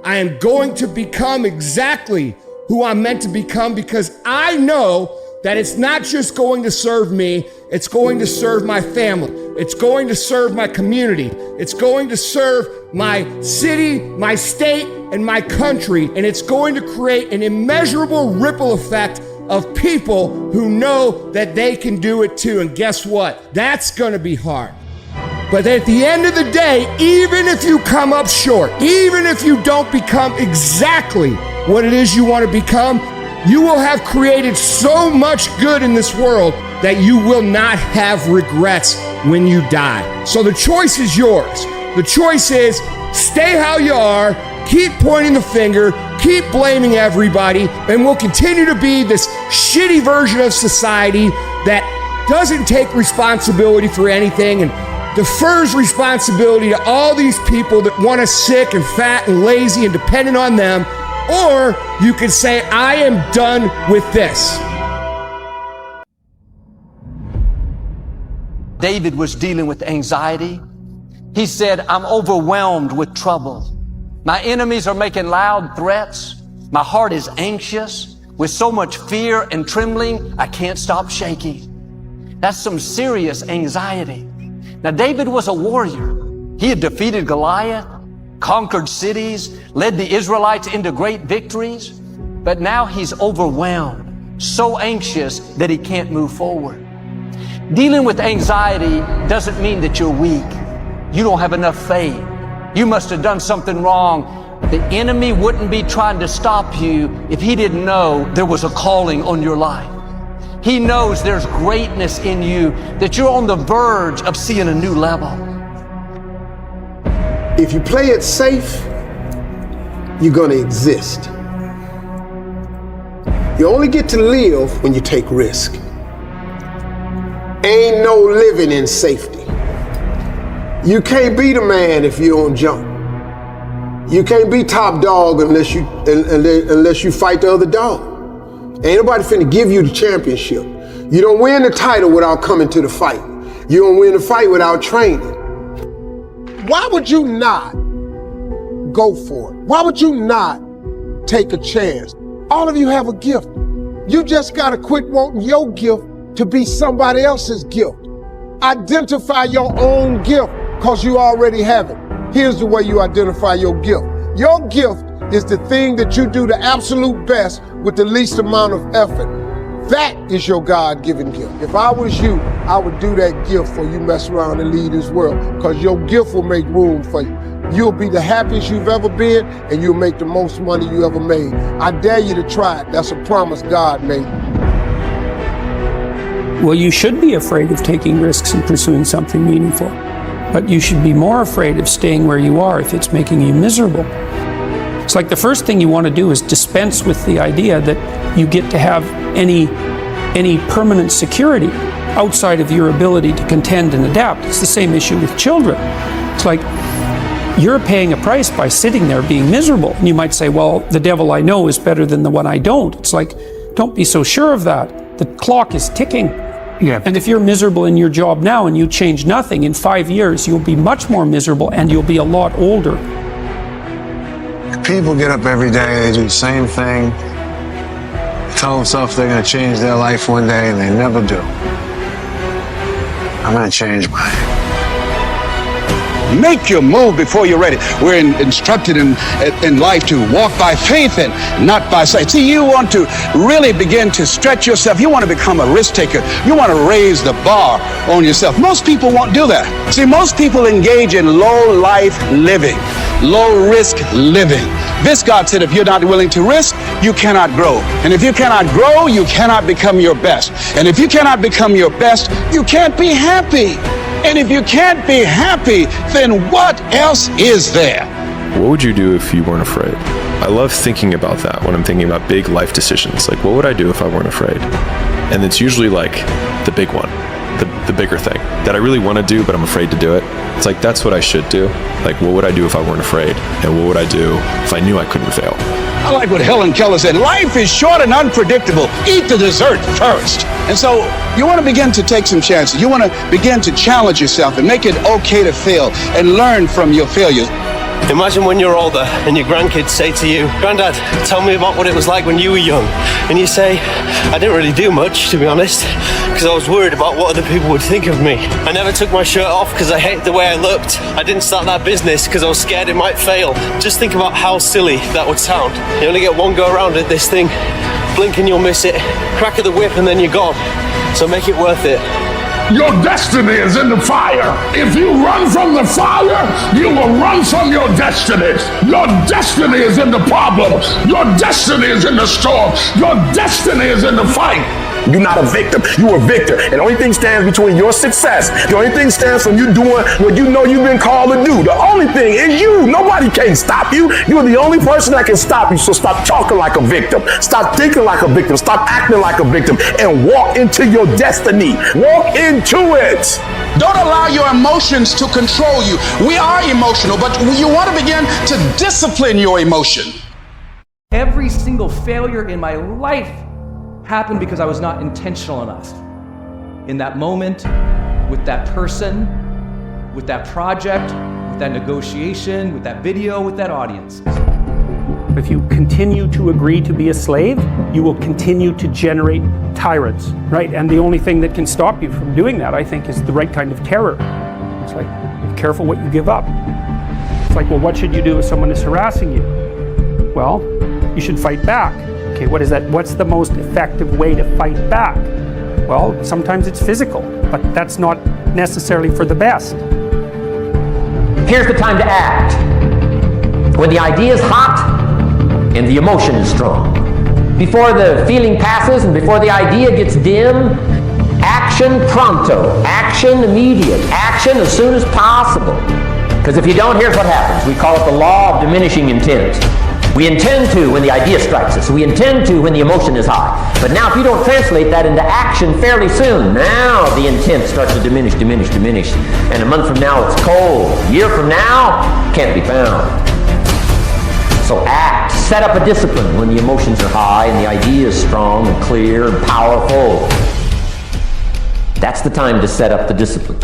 I am going to become exactly who I'm meant to become, because I know that it's not just going to serve me, it's going to serve my family. It's going to serve my community. It's going to serve my city, my state, and my country. And it's going to create an immeasurable ripple effect of people who know that they can do it too. And guess what? That's going to be hard. But at the end of the day, even if you come up short, even if you don't become exactly what it is you want to become, you will have created so much good in this world that you will not have regrets when you die. So the choice is yours. The choice is stay how you are, keep pointing the finger, keep blaming everybody, and we'll continue to be this shitty version of society that doesn't take responsibility for anything and defers responsibility to all these people that want us sick and fat and lazy and dependent on them. Or you could say, I am done with this. David was dealing with anxiety. He said, I'm overwhelmed with trouble. My enemies are making loud threats. My heart is anxious. With so much fear and trembling, I can't stop shaking. That's some serious anxiety. Now, David was a warrior. He had defeated Goliath, conquered cities, led the Israelites into great victories, but now he's overwhelmed, so anxious that he can't move forward. Dealing with anxiety doesn't mean that you're weak. You don't have enough faith. You must have done something wrong. The enemy wouldn't be trying to stop you if he didn't know there was a calling on your life. He knows there's greatness in you, that you're on the verge of seeing a new level. If you play it safe, you're gonna exist. You only get to live when you take risk. Ain't no living in safety. You can't be the man if you don't jump. You can't be top dog unless you fight the other dog. Ain't nobody finna give you the championship. You don't win the title without coming to the fight. You don't win the fight without training. Why would you not go for it? Why would you not take a chance? All of you have a gift. You just gotta quit wanting your gift to be somebody else's gift. Identify your own gift, because you already have it. Here's the way you identify your gift. Your gift is the thing that you do the absolute best with the least amount of effort. That is your God-given gift. If I was you, I would do that gift before you mess around and leave this world, because your gift will make room for you. You'll be the happiest you've ever been, and you'll make the most money you ever made. I dare you to try it. That's a promise God made. Well, you should be afraid of taking risks and pursuing something meaningful, but you should be more afraid of staying where you are if it's making you miserable. It's like the first thing you want to do is dispense with the idea that you get to have any permanent security outside of your ability to contend and adapt. It's the same issue with children. It's like you're paying a price by sitting there being miserable. And you might say, well, the devil I know is better than the one I don't. It's like, don't be so sure of that. The clock is ticking. Yeah. And if you're miserable in your job now and you change nothing, in 5 years, you'll be much more miserable and you'll be a lot older. People get up every day, they do the same thing, tell themselves they're going to change their life one day, and they never do. I'm going to change mine. Make your move before you're ready. We're instructed in life to walk by faith and not by sight. See, you want to really begin to stretch yourself. You want to become a risk taker. You want to raise the bar on yourself. Most people won't do that. See, most people engage in low life living, low risk living. This God said, if you're not willing to risk, you cannot grow. And if you cannot grow, you cannot become your best. And if you cannot become your best, you can't be happy. And if you can't be happy, then what else is there? What would you do if you weren't afraid? I love thinking about that when I'm thinking about big life decisions. Like, what would I do if I weren't afraid? And it's usually like the big one, the bigger thing that I really want to do, but I'm afraid to do it. It's like, that's what I should do. Like, what would I do if I weren't afraid? And what would I do if I knew I couldn't fail? I like what Helen Keller said. Life is short and unpredictable. Eat the dessert first. And so you want to begin to take some chances. You want to begin to challenge yourself and make it okay to fail and learn from your failures. Imagine when you're older and your grandkids say to you, "Granddad, tell me about what it was like when you were young." And you say, "I didn't really do much, to be honest, because I was worried about what other people would think of me. I never took my shirt off because I hated the way I looked. I didn't start that business because I was scared it might fail." Just think about how silly that would sound. You only get one go around at this thing. Blink and you'll miss it. Crack of the whip and then you're gone. So make it worth it. Your destiny is in the fire. If you run from the fire, you will run from your destiny. Your destiny is in the problems. Your destiny is in the storm. Your destiny is in the fight. You're not a victim, you're a victor. And the only thing stands between your success, the only thing stands from you doing what you know you've been called to do. The only thing is you. Nobody can stop you. You're the only person that can stop you. So stop talking like a victim. Stop thinking like a victim. Stop acting like a victim and walk into your destiny. Walk into it. Don't allow your emotions to control you. We are emotional, but you want to begin to discipline your emotion. Every single failure in my life happened because I was not intentional enough. In that moment, with that person, with that project, with that negotiation, with that video, with that audience. If you continue to agree to be a slave, you will continue to generate tyrants, right? And the only thing that can stop you from doing that, I think, is the right kind of terror. It's like, be careful what you give up. It's like, well, what should you do if someone is harassing you? Well, you should fight back. Okay, what is that? What's the most effective way to fight back? Well, sometimes it's physical, but that's not necessarily for the best. Here's the time to act. When the idea is hot and the emotion is strong. Before the feeling passes and before the idea gets dim, action pronto, action immediate, action as soon as possible. Because if you don't, here's what happens. We call it the law of diminishing intent. We intend to when the idea strikes us. We intend to when the emotion is high. But now if you don't translate that into action fairly soon, now the intent starts to diminish. And a month from now it's cold. A year from now, can't be found. So act. Set up a discipline when the emotions are high and the idea is strong and clear and powerful. That's the time to set up the discipline.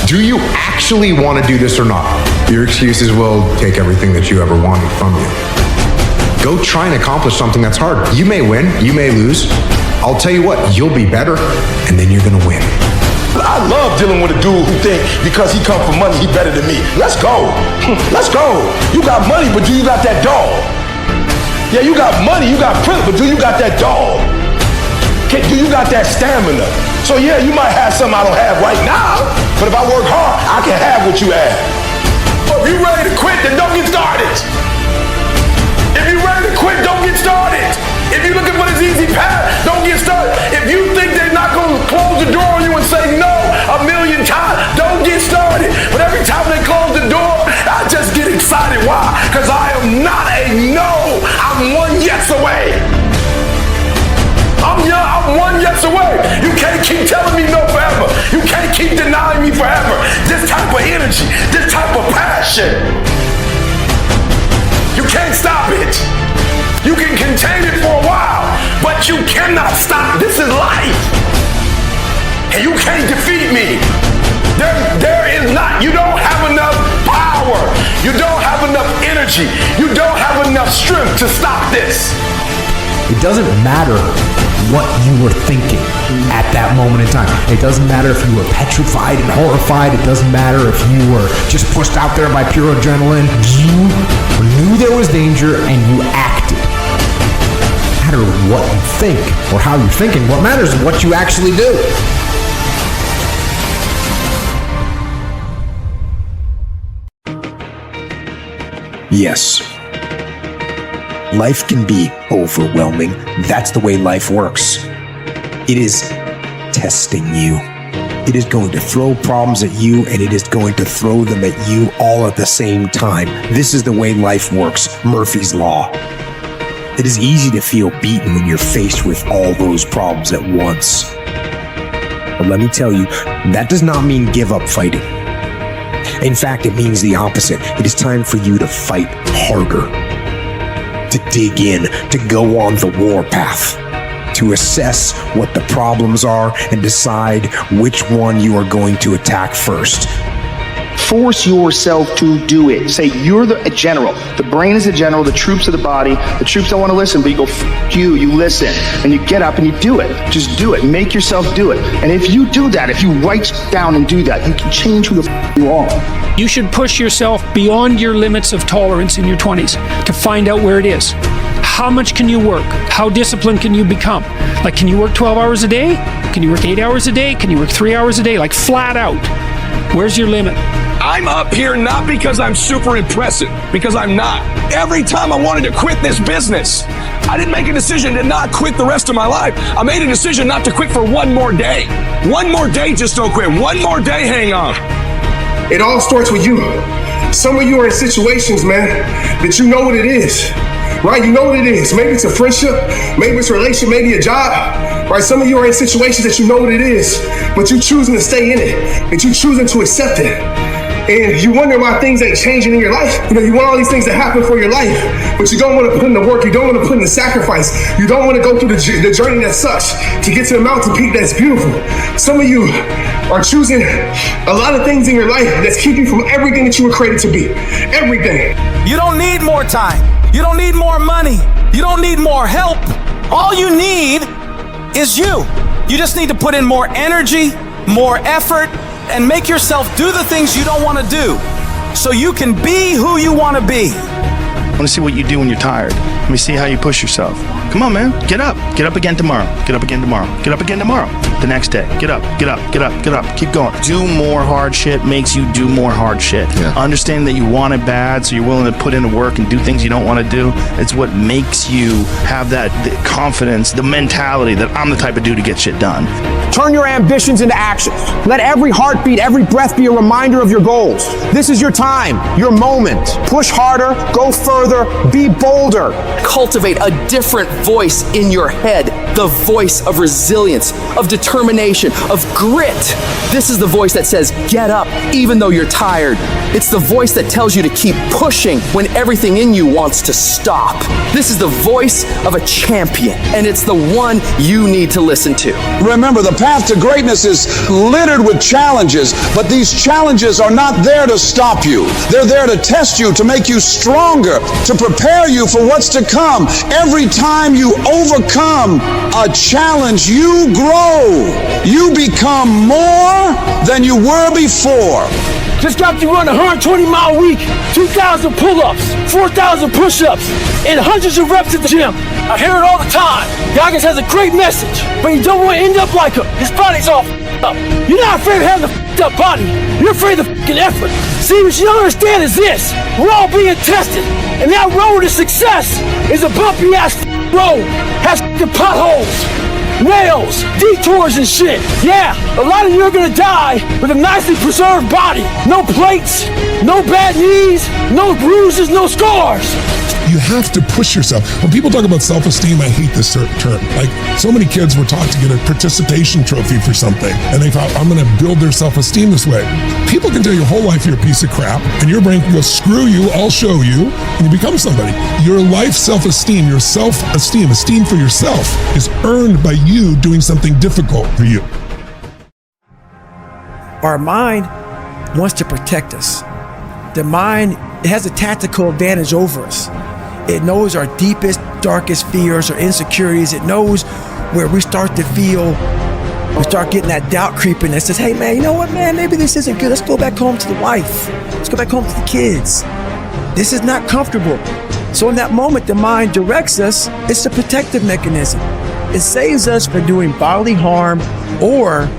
Do you actually want to do this or not? Your excuses will take everything that you ever wanted from you. Go try and accomplish something that's hard. You may win, you may lose. I'll tell you what, you'll be better, and then you're gonna win. I love dealing with a dude who think because he come from money, he better than me. Let's go. Let's go. You got money, but do you got that dog? Yeah, you got money, you got privilege, but do you got that dog? Do you got that stamina? So yeah, you might have something I don't have right now, but if I work hard, I can have what you have. But if you're ready to quit, then don't get started. If you're ready to quit, don't get started. If you're looking for this easy path, don't get started. If you think they're not going to close the door on you and say no a million times, don't get started. But every time they close the door, I just get excited. Why? Because I am not a no. I'm one yes away. I'm one yes away. You can't keep telling me no forever. You can't keep denying me forever. This type of energy, this type of passion. You can't stop it. You can contain it for a while, but you cannot stop. This is life. And you can't defeat me. There is not, you don't have enough power. You don't have enough energy. You don't have enough strength to stop this. It doesn't matter what you were thinking at that moment in time. It doesn't matter if you were petrified and horrified. It doesn't matter if you were just pushed out there by pure adrenaline. You knew there was danger and you acted. No matter what you think or how you're thinking, what matters is what you actually do. Yes. Life can be overwhelming. That's the way life works. It is testing you. It is going to throw problems at you, and it is going to throw them at you all at the same time. This is the way life works. Murphy's Law. It is easy to feel beaten when you're faced with all those problems at once. But let me tell you, that does not mean give up fighting. In fact, it means the opposite. It is time for you to fight harder. To dig in, to go on the war path, to to assess what the problems are and decide which one you are going to attack first. Force yourself to do it. Say you're a general. The brain is a general, the troops are the body. The troops don't want to listen, but you go, F you listen. And you get up and you do it. Just do it. Make yourself do it. And if you do that, if you write down and do that, you can change who the F you are. You should push yourself beyond your limits of tolerance in your 20s to find out where it is. How much can you work? How disciplined can you become? Like, can you work 12 hours a day? Can you work 8 hours a day? Can you work 3 hours a day? Like, flat out. Where's your limit? I'm up here not because I'm super impressive, because I'm not. Every time I wanted to quit this business, I didn't make a decision to not quit the rest of my life. I made a decision not to quit for one more day. One more day, just don't quit. One more day, hang on. It all starts with you. Some of you are in situations, man, that you know what it is, right? You know what it is. Maybe it's a friendship, maybe it's a relationship, maybe a job, right? Some of you are in situations that you know what it is, but you're choosing to stay in it, and you're choosing to accept it. And you wonder why things ain't changing in your life. You know, you want all these things to happen for your life, but you don't want to put in the work. You don't want to put in the sacrifice. You don't want to go through the journey that sucks to get to the mountain peak that's beautiful. Some of you are choosing a lot of things in your life that's keeping you from everything that you were created to be. Everything. You don't need more time. You don't need more money. You don't need more help. All you need is you. You just need to put in more energy, more effort, and make yourself do the things you don't want to do so you can be who you want to be. I want to see what you do when you're tired. Let me see how you push yourself. Come on, man. Get up. Get up again tomorrow. Get up again tomorrow. Get up again tomorrow. The next day. Get up. Get up. Get up. Get up. Keep going. Do more hard shit makes you do more hard shit. Yeah. Understand that you want it bad, so you're willing to put in the work and do things you don't want to do. It's what makes you have that confidence, the mentality that I'm the type of dude to get shit done. Turn your ambitions into actions. Let every heartbeat, every breath be a reminder of your goals. This is your time, your moment. Push harder, go further, be bolder. Cultivate a different voice in your head, the voice of resilience, of determination, of grit. This is the voice that says, get up, even though you're tired. It's the voice that tells you to keep pushing when everything in you wants to stop. This is the voice of a champion, and it's the one you need to listen to. Remember, the path to greatness is littered with challenges, but these challenges are not there to stop you. They're there to test you, to make you stronger, to prepare you for what's to come. Every time you overcome a challenge, you grow. You become more than you were before. Just got to run a 120-mile week, 2,000 pull-ups, 4,000 push-ups, and hundreds of reps at the gym. I hear it all the time. Goggins has a great message, but you don't want to end up like him. His body's all up. You're not afraid of having a up body. You're afraid of effort. See, what you don't understand is this. We're all being tested, and that road to success is a bumpy-ass road. Has potholes, nails, detours and shit. Yeah, a lot of you are gonna die with a nicely preserved body. No plates, no bad knees, no bruises, no scars. You have to push yourself. When people talk about self-esteem, I hate this term. Like, so many kids were taught to get a participation trophy for something, and they thought, I'm gonna build their self-esteem this way. People can tell you your whole life you're a piece of crap, and your brain can go, screw you, I'll show you, and you become somebody. Your life self-esteem, your self-esteem, esteem for yourself, is earned by you doing something difficult for you. Our mind wants to protect us. The mind, it has a tactical advantage over us. It knows our deepest, darkest fears or insecurities. It knows where we start to feel, we start getting that doubt creeping that says, hey man, you know what man, maybe this isn't good. Let's go back home to the wife. Let's go back home to the kids. This is not comfortable. So in that moment, the mind directs us. It's a protective mechanism. It saves us from doing bodily harm, or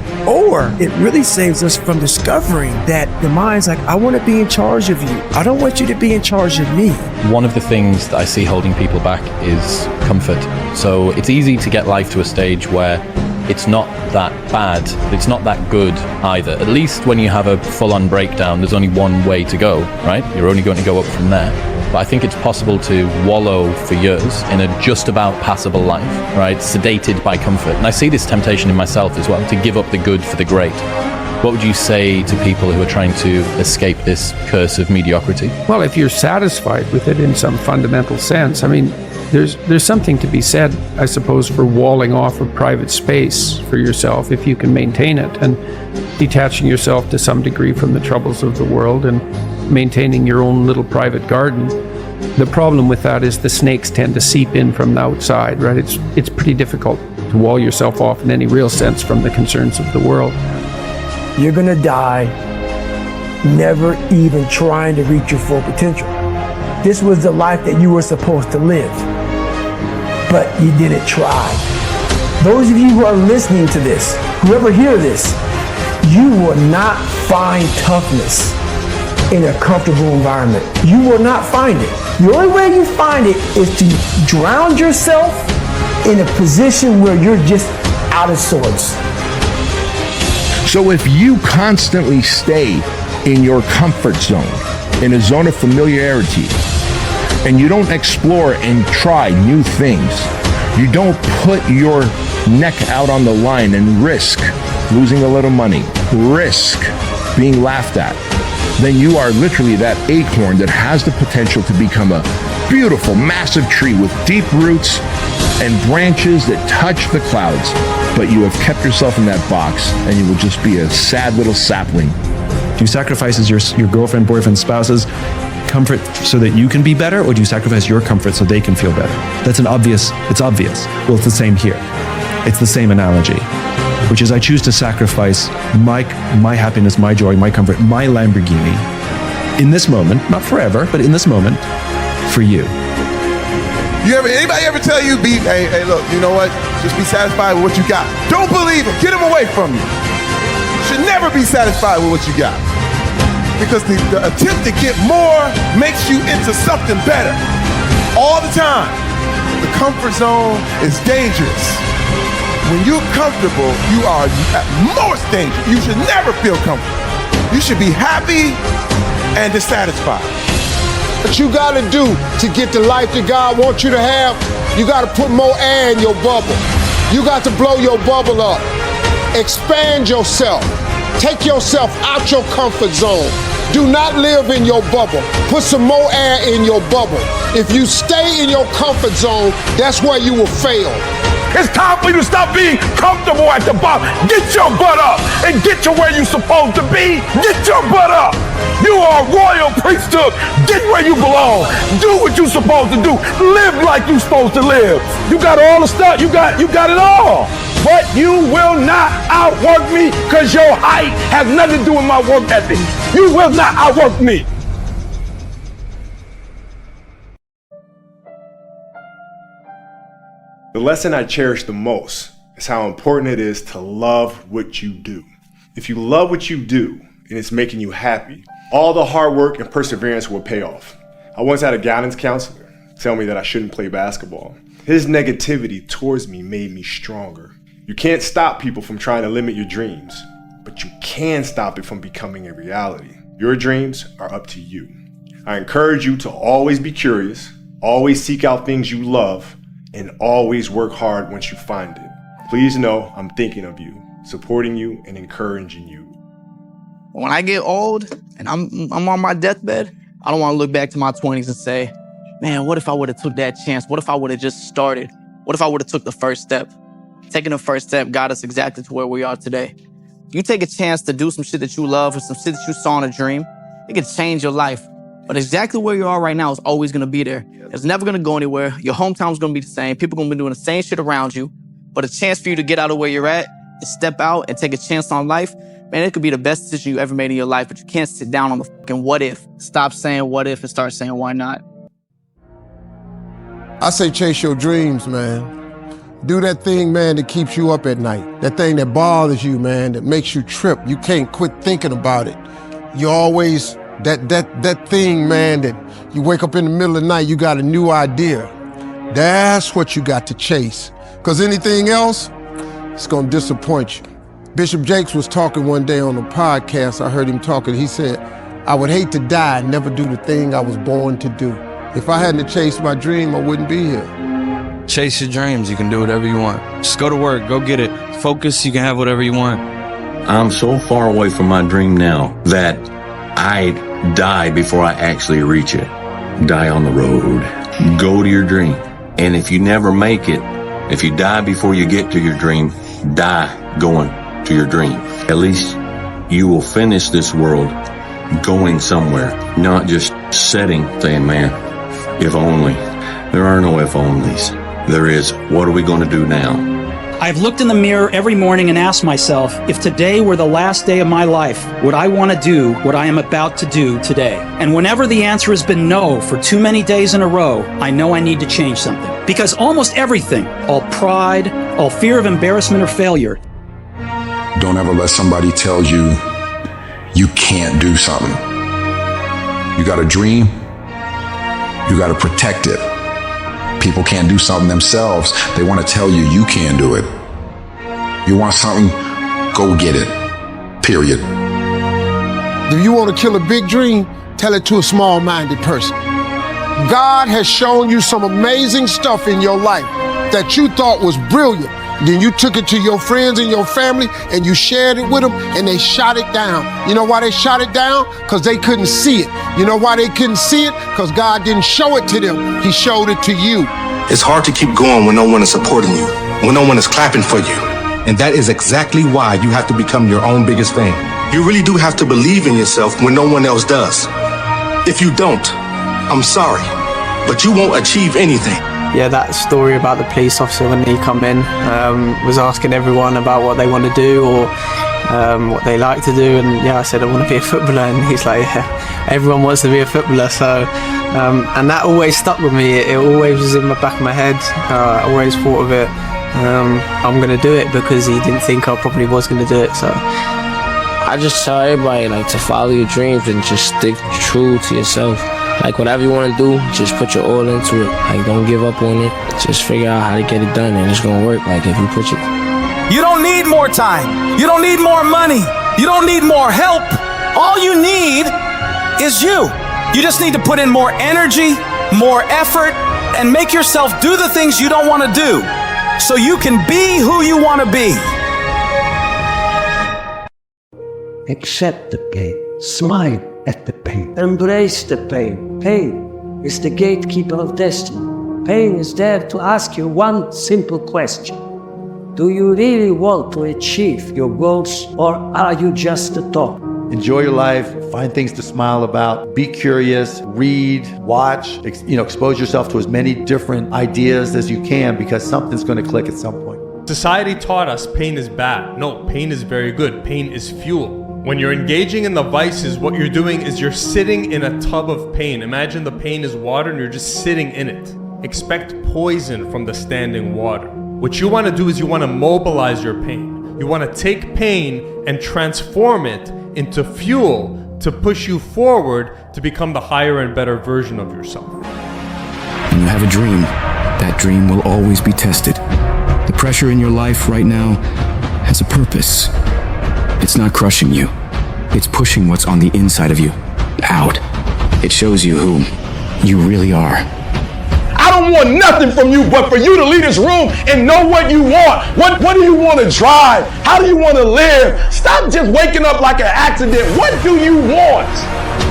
it really saves us from discovering that the mind's like, I want to be in charge of you. I don't want you to be in charge of me. One of the things that I see holding people back is comfort. So it's easy to get life to a stage where it's not that bad, it's not that good either. At least when you have a full-on breakdown, there's only one way to go, right? You're only going to go up from there. But I think it's possible to wallow for years in a just about passable life, right? Sedated by comfort. And I see this temptation in myself as well, to give up the good for the great. What would you say to people who are trying to escape this curse of mediocrity? Well, if you're satisfied with it in some fundamental sense, I mean, There's something to be said, I suppose, for walling off a private space for yourself if you can maintain it, and detaching yourself to some degree from the troubles of the world and maintaining your own little private garden. The problem with that is the snakes tend to seep in from the outside, right? It's pretty difficult to wall yourself off in any real sense from the concerns of the world. You're gonna die never even trying to reach your full potential. This was the life that you were supposed to live, but you didn't try. Those of you who are listening to this, whoever hear this, you will not find toughness in a comfortable environment. You will not find it. The only way you find it is to drown yourself in a position where you're just out of sorts. So if you constantly stay in your comfort zone, in a zone of familiarity, and you don't explore and try new things, you don't put your neck out on the line and risk losing a little money, risk being laughed at, then you are literally that acorn that has the potential to become a beautiful, massive tree with deep roots and branches that touch the clouds. But you have kept yourself in that box, and you will just be a sad little sapling. Do you sacrifice your girlfriend, boyfriend, spouse's comfort so that you can be better, or do you sacrifice your comfort so they can feel better? It's obvious. Well, it's the same here. It's the same analogy, which is I choose to sacrifice my happiness, my joy, my comfort, my Lamborghini in this moment, not forever, but in this moment, for you. Anybody ever tell you, hey, look, you know what? Just be satisfied with what you got. Don't believe him. Get him away from you. Should never be satisfied with what you got. Because the attempt to get more makes you into something better. All the time. The comfort zone is dangerous. When you're comfortable, you are at most dangerous. You should never feel comfortable. You should be happy and dissatisfied. What you gotta do to get the life that God wants you to have, you gotta put more air in your bubble. You got to blow your bubble up. Expand yourself. Take yourself out your comfort zone. Do not live in your bubble. Put some more air in your bubble. If you stay in your comfort zone, that's where you will fail. It's time for you to stop being comfortable at the bottom. Get your butt up and get to where you're supposed to be. Get your butt up. You are a royal priesthood. Get where you belong. Do what you're supposed to do. Live like you're supposed to live. You got all the stuff. You got it all. But you will not outwork me because your height has nothing to do with my work ethic. You will not outwork me. The lesson I cherish the most is how important it is to love what you do. If you love what you do and it's making you happy, all the hard work and perseverance will pay off. I once had a guidance counselor tell me that I shouldn't play basketball. His negativity towards me made me stronger. You can't stop people from trying to limit your dreams, but you can stop it from becoming a reality. Your dreams are up to you. I encourage you to always be curious, always seek out things you love, and always work hard once you find it. Please know I'm thinking of you, supporting you, and encouraging you. When I get old and I'm on my deathbed, I don't want to look back to my 20s and say, man, what if I would have took that chance? What if I would have just started? What if I would have took the first step? Taking the first step got us exactly to where we are today. You take a chance to do some shit that you love or some shit that you saw in a dream, it can change your life. But exactly where you are right now is always going to be there. It's never going to go anywhere. Your hometown's going to be the same. People going to be doing the same shit around you. But a chance for you to get out of where you're at and step out and take a chance on life, man, it could be the best decision you ever made in your life, but you can't sit down on the fucking what if. Stop saying what if and start saying why not. I say chase your dreams, man. Do that thing, man, that keeps you up at night. That thing that bothers you, man, that makes you trip. You can't quit thinking about it. You always, that thing, man, that you wake up in the middle of the night, you got a new idea. That's what you got to chase. Because anything else, it's gonna disappoint you. Bishop Jakes was talking one day on a podcast. I heard him talking. He said, I would hate to die and never do the thing I was born to do. If I hadn't chased my dream, I wouldn't be here. Chase your dreams. You can do whatever you want. Just go to work. Go get it. Focus. You can have whatever you want. I'm so far away from my dream now that I die before I actually reach it. Die on the road. Go to your dream. And if you never make it, if you die before you get to your dream, die going to your dream. At least you will finish this world going somewhere, not just sitting saying, man, if only. There are no if onlys. There is, what are we going to do now? I've looked in the mirror every morning and asked myself, if today were the last day of my life, would I want to do what I am about to do today? And whenever the answer has been no for too many days in a row, I know I need to change something. Because almost everything, all pride, all fear of embarrassment or failure. Don't ever let somebody tell you you can't do something. You got a dream, you got to protect it. People can't do something themselves. They want to tell you you can't do it. You want something, go get it. Period. If you want to kill a big dream, tell it to a small-minded person. God has shown you some amazing stuff in your life that you thought was brilliant. Then you took it to your friends and your family and you shared it with them and they shot it down. You know why they shot it down? Because they couldn't see it. You know why they couldn't see it? Because God didn't show it to them. He showed it to you. It's hard to keep going when no one is supporting you, when no one is clapping for you. And that is exactly why you have to become your own biggest fan. You really do have to believe in yourself when no one else does. If you don't, I'm sorry, but you won't achieve anything. Yeah, that story about the police officer when he come in was asking everyone about what they want to do or what they like to do, and yeah, I said I want to be a footballer, and he's like, yeah, everyone wants to be a footballer. So and that always stuck with me. It always was in the back of my head. I always thought of it. I'm gonna do it because he didn't think I probably was gonna do it. So I just tell everybody to follow your dreams and just stick true to yourself. Whatever you want to do, just put your all into it. Don't give up on it. Just figure out how to get it done, and it's gonna work. If you put it. You don't need more time. You don't need more money. You don't need more help. All you need is you. You just need to put in more energy, more effort, and make yourself do the things you don't want to do so you can be who you want to be. Accept the pain. Smile at the pain. Embrace the pain. Pain is the gatekeeper of destiny. Pain is there to ask you one simple question. Do you really want to achieve your goals, or are you just a thought? Enjoy your life, find things to smile about, be curious, read, watch, expose yourself to as many different ideas as you can, because something's going to click at some point. Society taught us pain is bad. No, pain is very good. Pain is fuel. When you're engaging in the vices, what you're doing is you're sitting in a tub of pain. Imagine the pain is water and you're just sitting in it. Expect poison from the standing water. What you want to do is you want to mobilize your pain. You want to take pain and transform it into fuel to push you forward to become the higher and better version of yourself. When you have a dream, that dream will always be tested. The pressure in your life right now has a purpose. It's not crushing you. It's pushing what's on the inside of you out. It shows you who you really are. I don't want nothing from you but for you to leave this room and know what you want. What do you want to drive? How do you want to live? Stop just waking up like an accident. What do you want?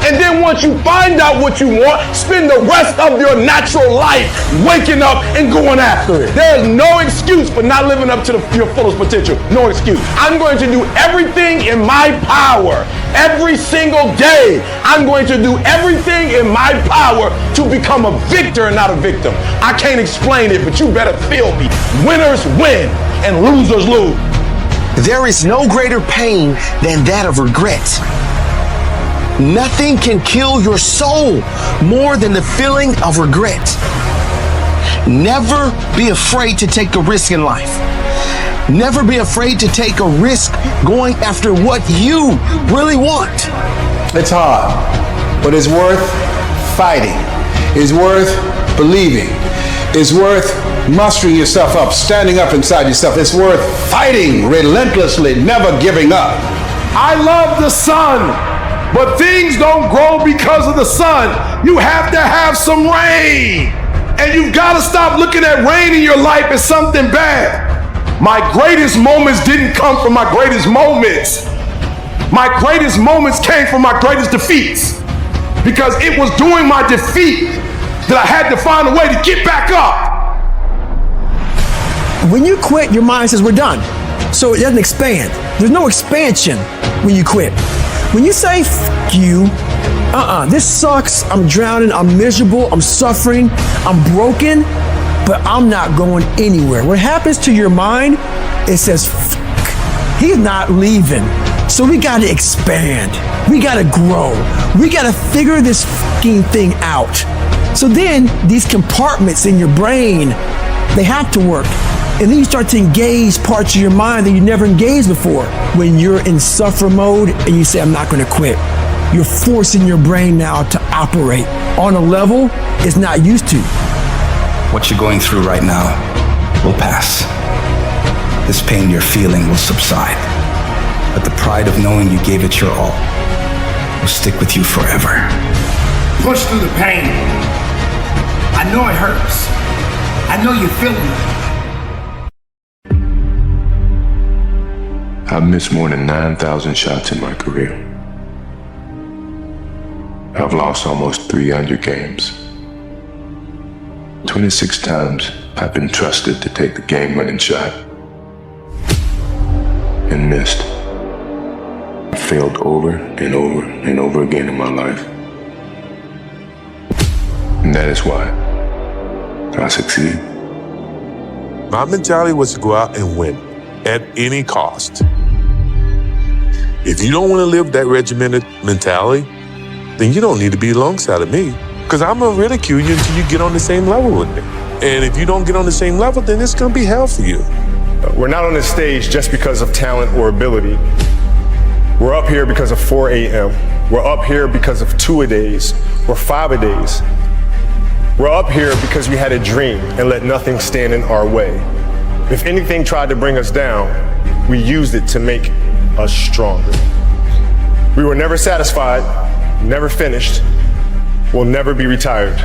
And then once you find out what you want, spend the rest of your natural life waking up and going after it. There is no excuse for not living up to your fullest potential. No excuse. I'm going to do everything in my power. Every single day, I'm going to do everything in my power to become a victor and not a victim. I can't explain it, but you better feel me. Winners win and losers lose. There is no greater pain than that of regret. Nothing can kill your soul more than the feeling of regret. Never be afraid to take a risk in life. Never be afraid to take a risk going after what you really want. It's hard, but it's worth fighting. It's worth believing. It's worth mustering yourself up, standing up inside yourself. It's worth fighting relentlessly, never giving up. I love the sun, but things don't grow because of the sun. You have to have some rain. And you've got to stop looking at rain in your life as something bad. My greatest moments didn't come from my greatest moments. My greatest moments came from my greatest defeats. Because it was during my defeat that I had to find a way to get back up. When you quit, your mind says we're done. So it doesn't expand. There's no expansion when you quit. When you say, F you, this sucks, I'm drowning, I'm miserable, I'm suffering, I'm broken, but I'm not going anywhere. What happens to your mind, it says, F he's not leaving. So we gotta expand. We gotta grow. We gotta figure this fucking thing out. So then these compartments in your brain, they have to work. And then you start to engage parts of your mind that you never engaged before. When you're in suffer mode and you say, I'm not gonna quit, you're forcing your brain now to operate on a level it's not used to. What you're going through right now will pass. This pain you're feeling will subside. But the pride of knowing you gave it your all will stick with you forever. Push through the pain. I know it hurts. I know you're feeling it. I've missed more than 9,000 shots in my career. I've lost almost 300 games. 26 times I've been trusted to take the game-winning shot and missed. I failed over and over and over again in my life. And that is why I succeed. My mentality was to go out and win at any cost. If you don't want to live that regimented mentality, then you don't need to be alongside of me, because I'm going to ridicule you until you get on the same level with me. And if you don't get on the same level, then it's going to be hell for you. We're not on this stage just because of talent or ability. We're up here because of 4 a.m. We're up here because of 2-a-days or 5-a-days. We're up here because we had a dream and let nothing stand in our way. If anything tried to bring us down, we used it to make us stronger. We were never satisfied, never finished, will never be retired.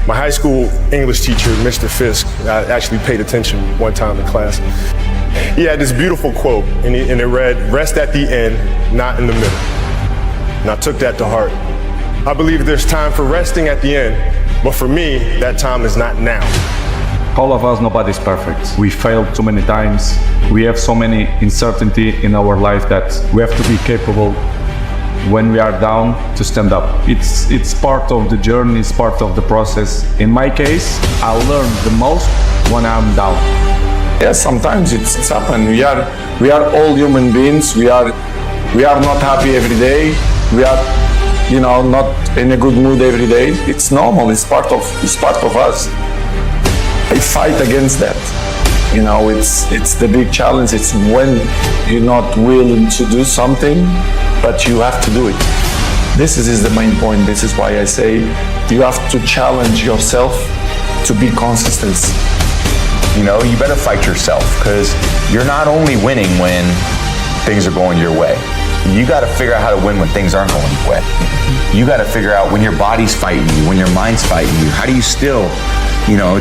My high school English teacher, Mr. Fisk, I actually paid attention one time in class. He had this beautiful quote, and it read, "Rest at the end, not in the middle." And I took that to heart. I believe there's time for resting at the end, but for me, that time is not now. All of us, nobody's perfect. We failed too many times. We have so many uncertainty in our life that we have to be capable when we are down to stand up. It's part of the journey, it's part of the process. In my case, I learn the most when I'm down. Yes, sometimes it's happened. We are all human beings. We are not happy every day. We are, not in a good mood every day. It's normal. It's part of us. I fight against that. It's the big challenge. It's when you're not willing to do something, but you have to do it. This is the main point. This is why I say you have to challenge yourself to be consistent. You better fight yourself, because you're not only winning when things are going your way. You got to figure out how to win when things aren't going your way. You got to figure out when your body's fighting you, when your mind's fighting you. How do you still,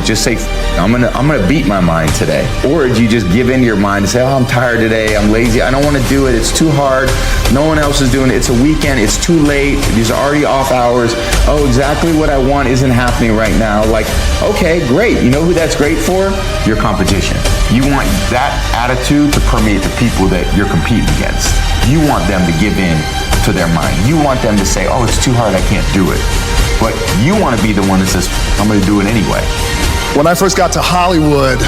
just say, I'm gonna beat my mind today? Or do you just give in to your mind and say, I'm tired today, I'm lazy, I don't want to do it, it's too hard, no one else is doing it, it's a weekend, it's too late, these are already off hours, exactly what I want isn't happening right now. Like, okay, great. You know who that's great for? Your competition. You want that attitude to permeate the people that you're competing against. You want them to give in to their mind. You want them to say, it's too hard, I can't do it. But you want to be the one that says, I'm going to do it anyway. When I first got to Hollywood,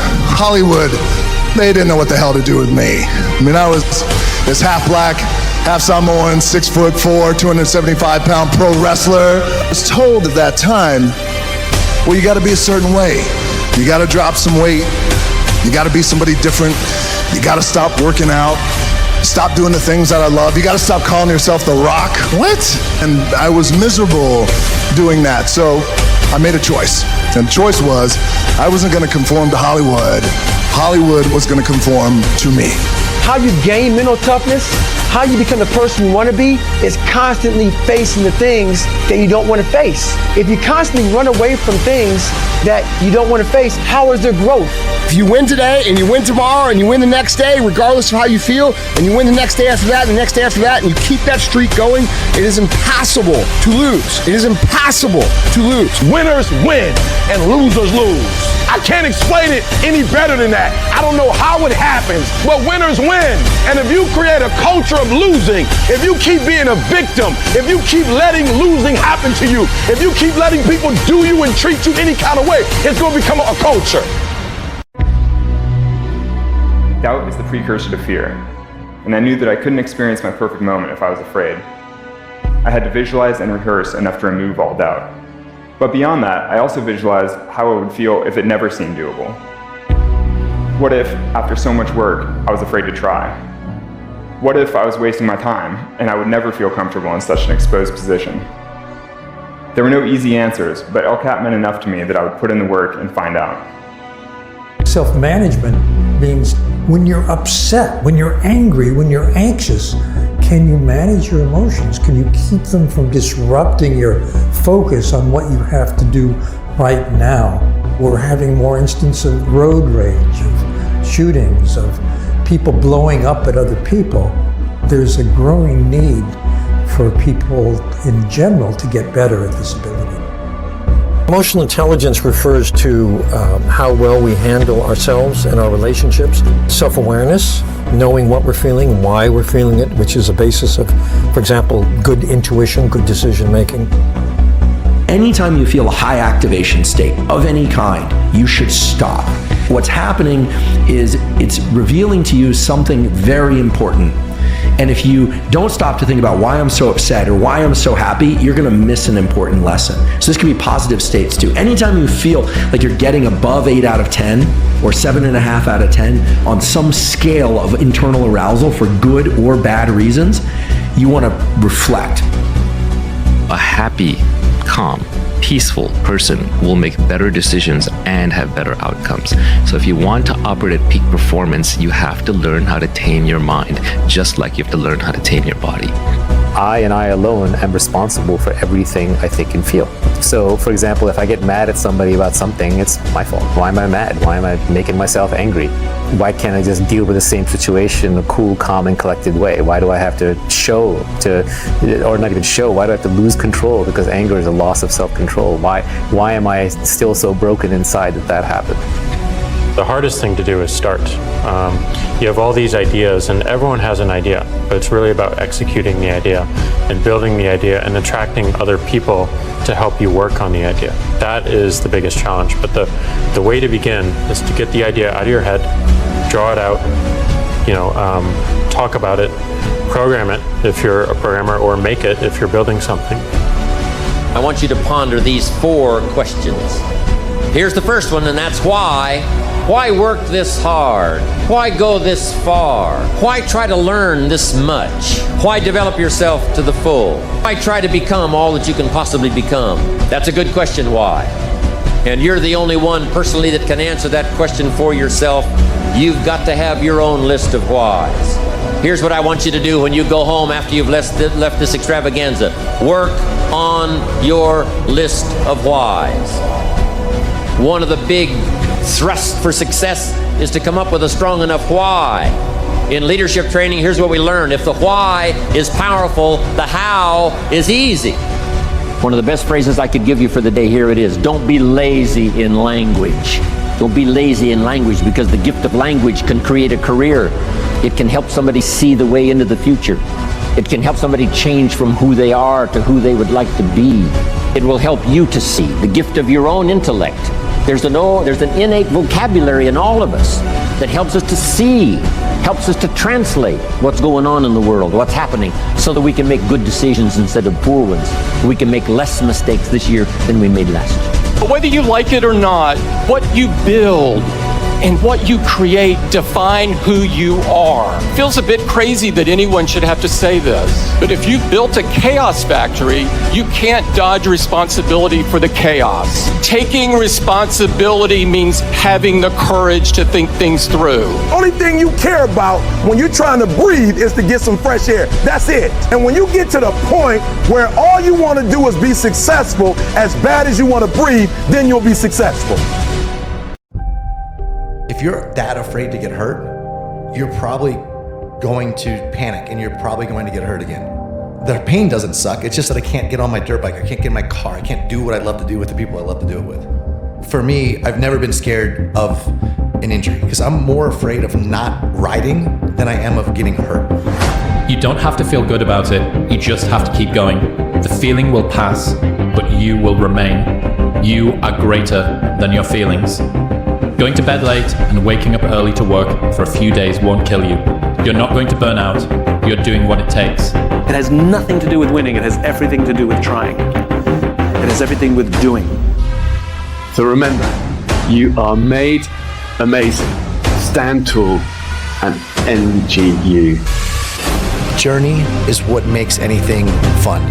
they didn't know what the hell to do with me. I mean, I was this half black, half Samoan, 6'4", 275-pound pro wrestler. I was told at that time, you got to be a certain way. You got to drop some weight. You got to be somebody different. You got to stop working out. Stop doing the things that I love. You got to stop calling yourself The Rock. What? And I was miserable doing that. So I made a choice. And the choice was I wasn't going to conform to Hollywood. Hollywood was going to conform to me. How you gain mental toughness, how you become the person you want to be is constantly facing the things that you don't want to face. If you constantly run away from things that you don't want to face, how is there growth? If you win today and you win tomorrow and you win the next day, regardless of how you feel, and you win the next day after that and the next day after that, and you keep that streak going, it is impossible to lose. It is impossible to lose. Winners win and losers lose. I can't explain it any better than that. I don't know how it happens, but winners win. And if you create a culture of losing, if you keep being a victim, if you keep letting losing happen to you, if you keep letting people do you and treat you any kind of way, it's going to become a culture. Doubt is the precursor to fear, and I knew that I couldn't experience my perfect moment if I was afraid. I had to visualize and rehearse enough to remove all doubt. But beyond that, I also visualized how it would feel if it never seemed doable. What if, after so much work, I was afraid to try? What if I was wasting my time and I would never feel comfortable in such an exposed position? There were no easy answers, but LCAT meant enough to me that I would put in the work and find out. Self-management means when you're upset, when you're angry, when you're anxious, can you manage your emotions? Can you keep them from disrupting your focus on what you have to do right now? We're having more instances of road rage, of shootings, of people blowing up at other people. There's a growing need for people in general to get better at this ability. Emotional intelligence refers to how well we handle ourselves and our relationships. Self-awareness, knowing what we're feeling and why we're feeling it, which is a basis of, for example, good intuition, good decision making. Anytime you feel a high activation state of any kind, you should stop. What's happening is it's revealing to you something very important. And if you don't stop to think about why I'm so upset or why I'm so happy, you're gonna miss an important lesson. So this can be positive states too. Anytime you feel like you're getting above 8 out of 10 or 7.5 out of 10 on some scale of internal arousal for good or bad reasons, you wanna reflect. A happy, calm, peaceful person will make better decisions and have better outcomes. So if you want to operate at peak performance, you have to learn how to tame your mind, just like you have to learn how to tame your body. I and I alone am responsible for everything I think and feel. So, for example, if I get mad at somebody about something, it's my fault. Why am I mad? Why am I making myself angry? Why can't I just deal with the same situation in a cool, calm, and collected way? Why do I have to or not even show, why do I have to lose control? Because anger is a loss of self-control. Why am I still so broken inside that happened? The hardest thing to do is start. You have all these ideas and everyone has an idea, but it's really about executing the idea and building the idea and attracting other people to help you work on the idea. That is the biggest challenge, but the way to begin is to get the idea out of your head, draw it out, talk about it, program it if you're a programmer, or make it if you're building something. I want you to ponder these 4 questions. Here's the first one, and that's why. Why work this hard? Why go this far? Why try to learn this much? Why develop yourself to the full? Why try to become all that you can possibly become? That's a good question, why? And you're the only one personally that can answer that question for yourself. You've got to have your own list of whys. Here's what I want you to do when you go home after you've left this extravaganza. Work on your list of whys. One of the big thrusts for success is to come up with a strong enough why. In leadership training, here's what we learn. If the why is powerful, the how is easy. One of the best phrases I could give you for the day, here it is. Don't be lazy in language. Don't be lazy in language, because the gift of language can create a career. It can help somebody see the way into the future. It can help somebody change from who they are to who they would like to be. It will help you to see the gift of your own intellect. There's an innate vocabulary in all of us that helps us to see, helps us to translate what's going on in the world, what's happening, so that we can make good decisions instead of poor ones. We can make less mistakes this year than we made last year. But whether you like it or not, what you build and what you create define who you are. Feels a bit crazy that anyone should have to say this, but if you've built a chaos factory, you can't dodge responsibility for the chaos. Taking responsibility means having the courage to think things through. Only thing you care about when you're trying to breathe is to get some fresh air. That's it. And when you get to the point where all you want to do is be successful, as bad as you want to breathe, then you'll be successful. If you're that afraid to get hurt, you're probably going to panic and you're probably going to get hurt again. The pain doesn't suck. It's just that I can't get on my dirt bike. I can't get in my car. I can't do what I love to do with the people I love to do it with. For me, I've never been scared of an injury because I'm more afraid of not riding than I am of getting hurt. You don't have to feel good about it. You just have to keep going. The feeling will pass, but you will remain. You are greater than your feelings. Going to bed late and waking up early to work for a few days won't kill you. You're not going to burn out. You're doing what it takes. It has nothing to do with winning. It has everything to do with trying. It has everything with doing. So remember, you are made amazing. Stand tall and NGU. Journey is what makes anything fun.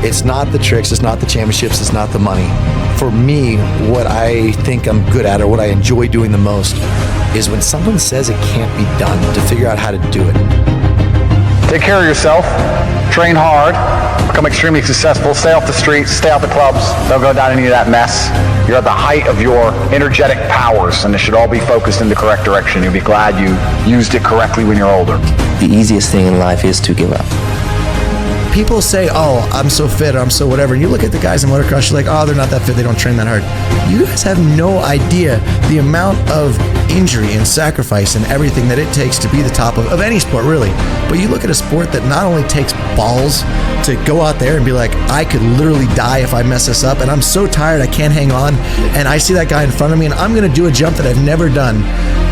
It's not the tricks, it's not the championships, it's not the money. For me, what I think I'm good at or what I enjoy doing the most is when someone says it can't be done, to figure out how to do it. Take care of yourself, train hard, become extremely successful, stay off the streets, stay out the clubs, don't go down any of that mess. You're at the height of your energetic powers and it should all be focused in the correct direction. You'll be glad you used it correctly when you're older. The easiest thing in life is to give up. People say, oh, I'm so fit, or I'm so whatever. And you look at the guys in motocross, you're like, oh, they're not that fit, they don't train that hard. You guys have no idea the amount of injury and sacrifice and everything that it takes to be the top of any sport, really. But you look at a sport that not only takes balls to go out there and be like, I could literally die if I mess this up, and I'm so tired I can't hang on, and I see that guy in front of me, and I'm gonna do a jump that I've never done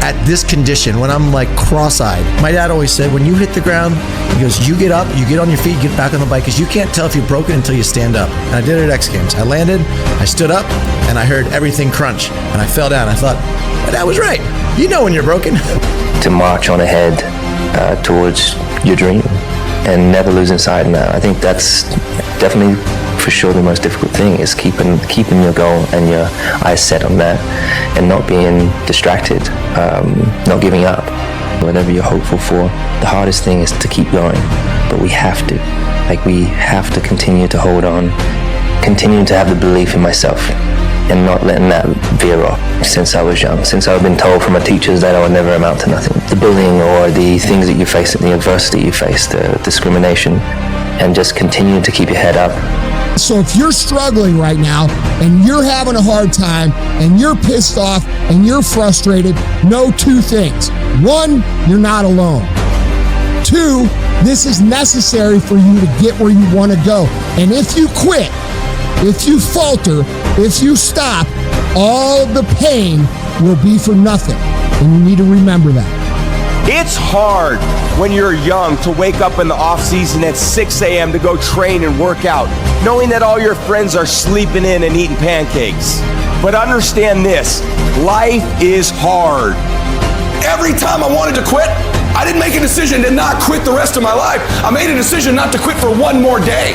at this condition when I'm like cross-eyed. My dad always said, when you hit the ground, he goes, you get up, you get on your feet, get back on the bike, because you can't tell if you're broken until you stand up. And I did it at X Games. I landed, I stood up, and I heard everything crunch, and I fell down. I thought, my dad was right. You know when you're broken. To march on ahead towards your dream and never losing sight of that. I think that's definitely for sure the most difficult thing, is keeping your goal and your eyes set on that and not being distracted, not giving up. Whatever you're hopeful for, the hardest thing is to keep going. But we have to continue to hold on, continue to have the belief in myself and not letting that veer off. Since I was young, since I've been told from my teachers that I would never amount to nothing. The bullying or the things that you face, the adversity you face, the discrimination, and just continue to keep your head up. So if you're struggling right now and you're having a hard time and you're pissed off and you're frustrated, know two things. One, you're not alone. Two, this is necessary for you to get where you want to go. And if you quit, if you falter, if you stop, all the pain will be for nothing. And you need to remember that. It's hard when you're young to wake up in the off season at 6 a.m. to go train and work out, knowing that all your friends are sleeping in and eating pancakes. But understand this, life is hard. Every time I wanted to quit, I didn't make a decision to not quit the rest of my life. I made a decision not to quit for one more day.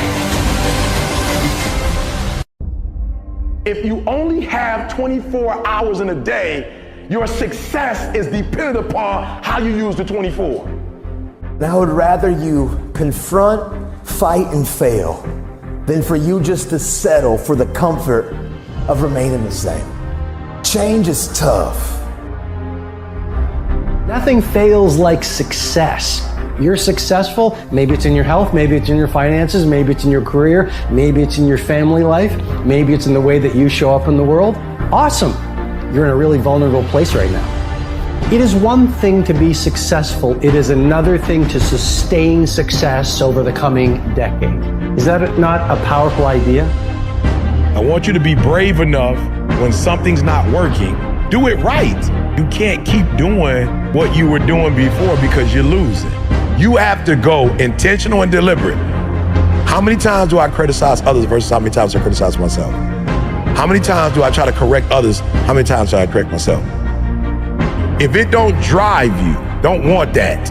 If you only have 24 hours in a day, your success is dependent upon how you use the 24. And I would rather you confront, fight, and fail than for you just to settle for the comfort of remaining the same. Change is tough. Nothing fails like success. You're successful, maybe it's in your health, maybe it's in your finances, maybe it's in your career, maybe it's in your family life, maybe it's in the way that you show up in the world. Awesome. You're in a really vulnerable place right now. It is one thing to be successful. It is another thing to sustain success over the coming decade. Is that not a powerful idea? I want you to be brave enough when something's not working. Do it right. You can't keep doing what you were doing before because you're losing. You have to go intentional and deliberate. How many times do I criticize others versus how many times I criticize myself? How many times do I try to correct others? How many times do I correct myself? If it don't drive you, don't want that.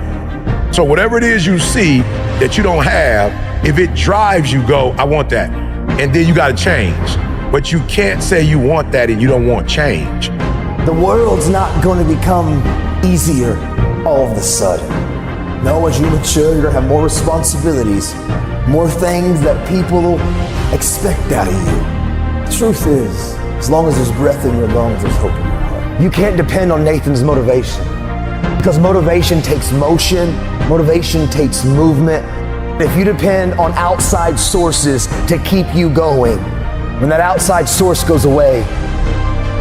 So whatever it is you see that you don't have, if it drives you, go, I want that. And then you gotta change. But you can't say you want that and you don't want change. The world's not going to become easier all of a sudden. No, as you mature, you're going to have more responsibilities, more things that people expect out of you. The truth is, as long as there's breath in your lungs, there's hope in your heart. You can't depend on Nathan's motivation, because motivation takes motion, motivation takes movement. If you depend on outside sources to keep you going, when that outside source goes away,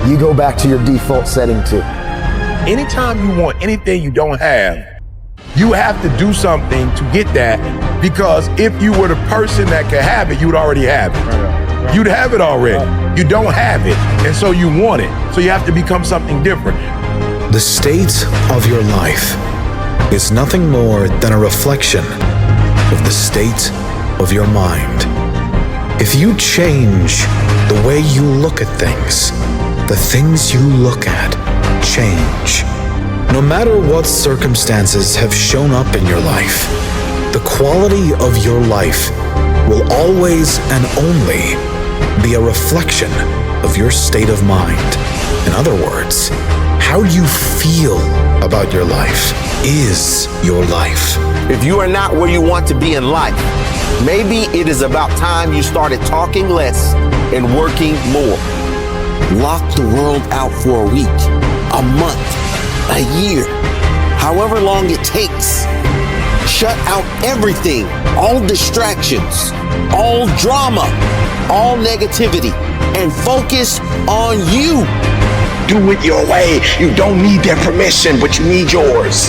you go back to your default setting too. Anytime you want anything you don't have, you have to do something to get that, because if you were the person that could have it, you would already have it. You'd have it already. You don't have it, and so you want it. So you have to become something different. The state of your life is nothing more than a reflection of the state of your mind. If you change the way you look at things, the things you look at change. No matter what circumstances have shown up in your life, the quality of your life will always and only be a reflection of your state of mind. In other words, how you feel about your life is your life. If you are not where you want to be in life, maybe it is about time you started talking less and working more. Lock the world out for a week, a month, a year, however long it takes. Shut out everything, all distractions, all drama, all negativity, and focus on you. Do it your way. You don't need their permission, but you need yours.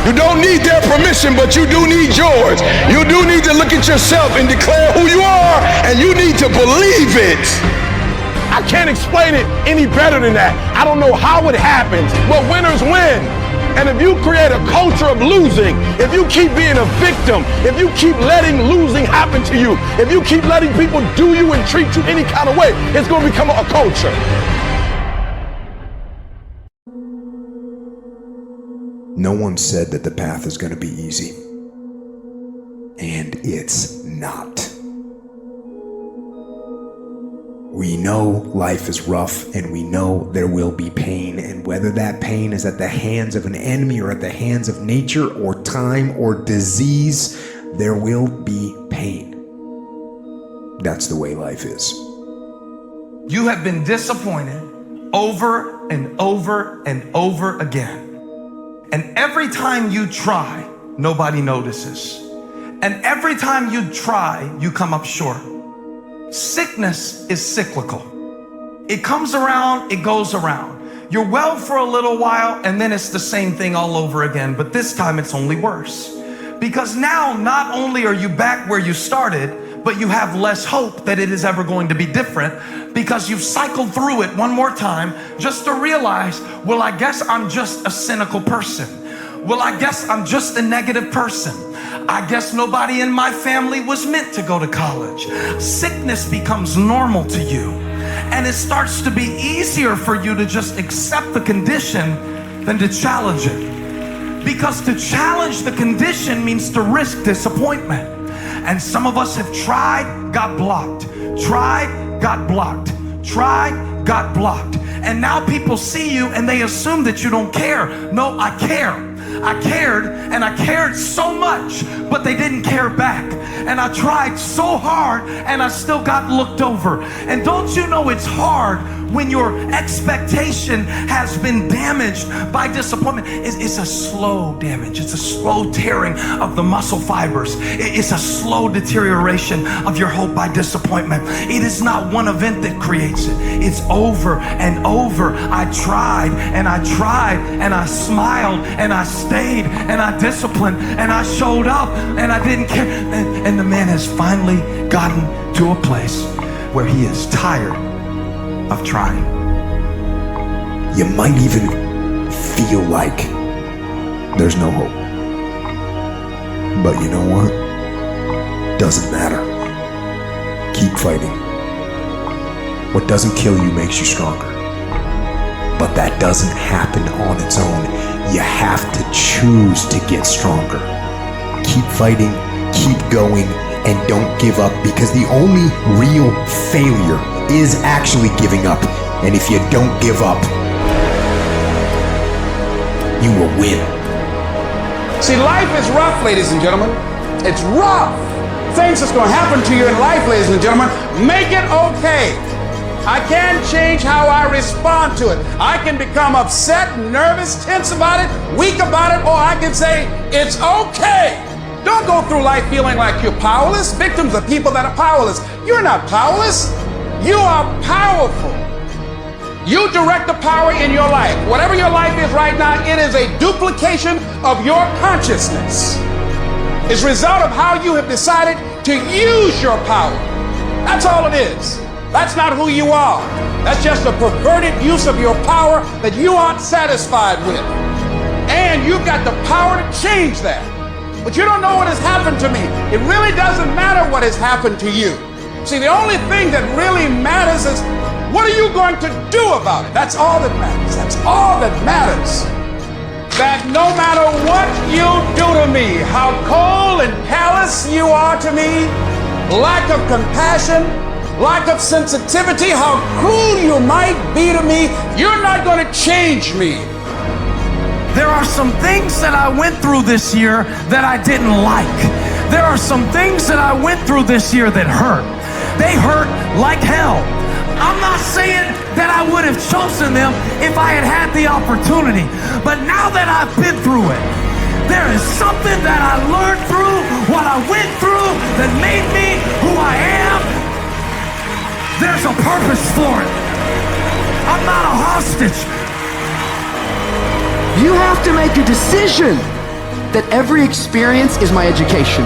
You don't need their permission, but you do need yours. You do need to look at yourself and declare who you are, and you need to believe it. I can't explain it any better than that. I don't know how it happens, but winners win. And if you create a culture of losing, if you keep being a victim, if you keep letting losing happen to you, if you keep letting people do you and treat you any kind of way, it's going to become a culture. No one said that the path is going to be easy. And it's not. We know life is rough, and we know there will be pain, and whether that pain is at the hands of an enemy or at the hands of nature or time or disease, there will be pain. That's the way life is. You have been disappointed over and over and over again. And every time you try, nobody notices. And every time you try, you come up short. Sickness is cyclical. It comes around, it goes around. You're well for a little while, and then it's the same thing all over again, but this time it's only worse. Because now, not only are you back where you started, but you have less hope that it is ever going to be different, because you've cycled through it one more time just to realize, well, I guess I'm just a cynical person. Well, I guess I'm just a negative person. I guess nobody in my family was meant to go to college. Sickness becomes normal to you, and it starts to be easier for you to just accept the condition than to challenge it. Because to challenge the condition means to risk disappointment. And some of us have tried, got blocked, tried, got blocked, tried, got blocked. And now people see you and they assume that you don't care. No, I care. I cared, and I cared so much, but they didn't care back. And I tried so hard, and I still got looked over. And don't you know it's hard when your expectation has been damaged by disappointment? It's a slow damage. It's a slow tearing of the muscle fibers. It's a slow deterioration of your hope by disappointment. It is not one event that creates it. It's over and over. I tried, and I tried, and I smiled, and I stayed, and I disciplined, and I showed up, and I didn't care. And the man has finally gotten to a place where he is tired of trying. You might even feel like there's no hope. But you know what? Doesn't matter. Keep fighting. What doesn't kill you makes you stronger. but that doesn't happen on its own. You have to choose to get stronger. Keep fighting, keep going, and don't give up, because the only real failure is actually giving up. And if you don't give up, you will win. See, life is rough, ladies and gentlemen. It's rough. Things that's going to happen to you in life, ladies and gentlemen, make it okay. I can change how I respond to it. I can become upset, nervous, tense about it, weak about it, or I can say, it's okay. Don't go through life feeling like you're powerless. Victims are people that are powerless. You're not powerless. You are powerful. You direct the power in your life. Whatever your life is right now, it is a duplication of your consciousness. It's a result of how you have decided to use your power. That's all it is. That's not who you are. That's just a perverted use of your power that you aren't satisfied with. And you've got the power to change that. But you don't know what has happened to me. It really doesn't matter what has happened to you. See, the only thing that really matters is, what are you going to do about it? That's all that matters. That's all that matters. That no matter what you do to me, how cold and callous you are to me, lack of compassion, lack of sensitivity, how cruel you might be to me, you're not going to change me. There are some things that I went through this year that I didn't like. There are some things that I went through this year that hurt. They hurt like hell. I'm not saying that I would have chosen them if I had had the opportunity. But now that I've been through it, there is something that I learned through what I went through that made me who I am. There's a purpose for it. I'm not a hostage. You have to make a decision that every experience is my education.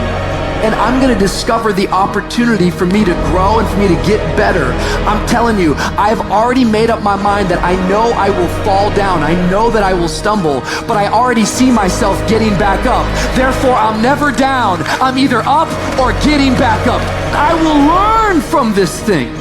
And I'm gonna discover the opportunity for me to grow and for me to get better. I'm telling you, I've already made up my mind that I know I will fall down. I know that I will stumble, but I already see myself getting back up. Therefore, I'm never down. I'm either up or getting back up. I will learn from this thing.